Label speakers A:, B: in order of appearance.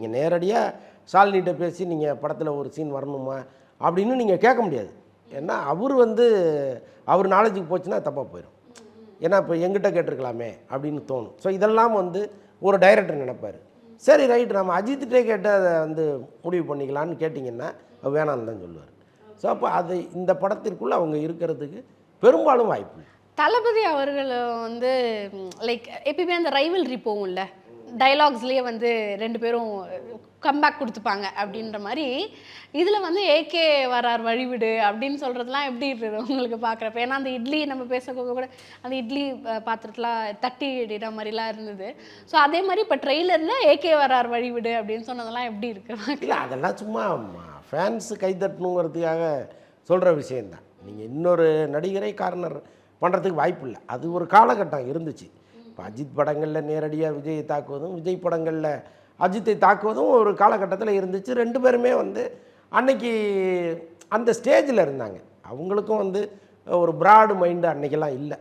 A: நீங்கள் நேரடியாக ஷாலினிகிட்ட பேசி நீங்கள் படத்தில் ஒரு சீன் வரணுமா அப்படின்னு நீங்கள் கேட்க முடியாது. ஏன்னா அவர் நாலேஜுக்கு போச்சுன்னா தப்பாக போயிடும். ஏன்னா இப்போ எங்கிட்ட கேட்டிருக்கலாமே அப்படின்னு தோணும். ஸோ இதெல்லாம் ஒரு டைரக்டர் நினைப்பார். சரி ரைட்டு, நம்ம அஜித்திட்டே கேட்டு அதை முடிவு பண்ணிக்கலான்னு கேட்டிங்கன்னா வேணான்னு தான் சொல்லுவார். ஸோ அப்போ இந்த படத்திற்குள்ளே அவங்க இருக்கிறதுக்கு பெரும்பாலும் வாய்ப்பு இல்லை.
B: தளபதி அவர்கள் லைக் எப்பயுமே அந்த ரைவல்ரி போகும்ல, டைலாக்ஸ்லேயே 2 பேரும் கம்பேக் கொடுத்துப்பாங்க அப்படின்ற மாதிரி இதில் ஏகே வரார் வழிவிடு அப்படின்னு சொல்கிறதுலாம் எப்படி இருக்குது உங்களுக்கு பார்க்குறப்ப? ஏன்னா அந்த இட்லி நம்ம பேச கூட அந்த இட்லி பாத்திரத்தில் தட்டி இடுற மாதிரிலாம் இருந்தது. ஸோ அதே மாதிரி இப்போ ட்ரெய்லரில் ஏகே வரார் வழிவிடு அப்படின்னு சொன்னதெல்லாம் எப்படி இருக்குது?
A: இல்லை, அதெல்லாம் சும்மா ஃபேன்ஸு கைத்தட்டணுங்கிறதுக்காக சொல்கிற விஷயந்தான். நீங்கள் இன்னொரு நடிகரை கார்னர் பண்ணுறதுக்கு வாய்ப்பு இல்லை. அது ஒரு காலகட்டம் இருந்துச்சு. இப்போ அஜித் படங்களில் நேரடியாக விஜயை தாக்குவதும், விஜய் படங்களில் அஜித்தை தாக்குவதும் ஒரு காலகட்டத்தில் இருந்துச்சு. 2 பேருமே அன்னைக்கு அந்த ஸ்டேஜில் இருந்தாங்க. அவங்களுக்கும் ஒரு ப்ராடு மைண்டு அன்றைக்கெல்லாம் இல்லை.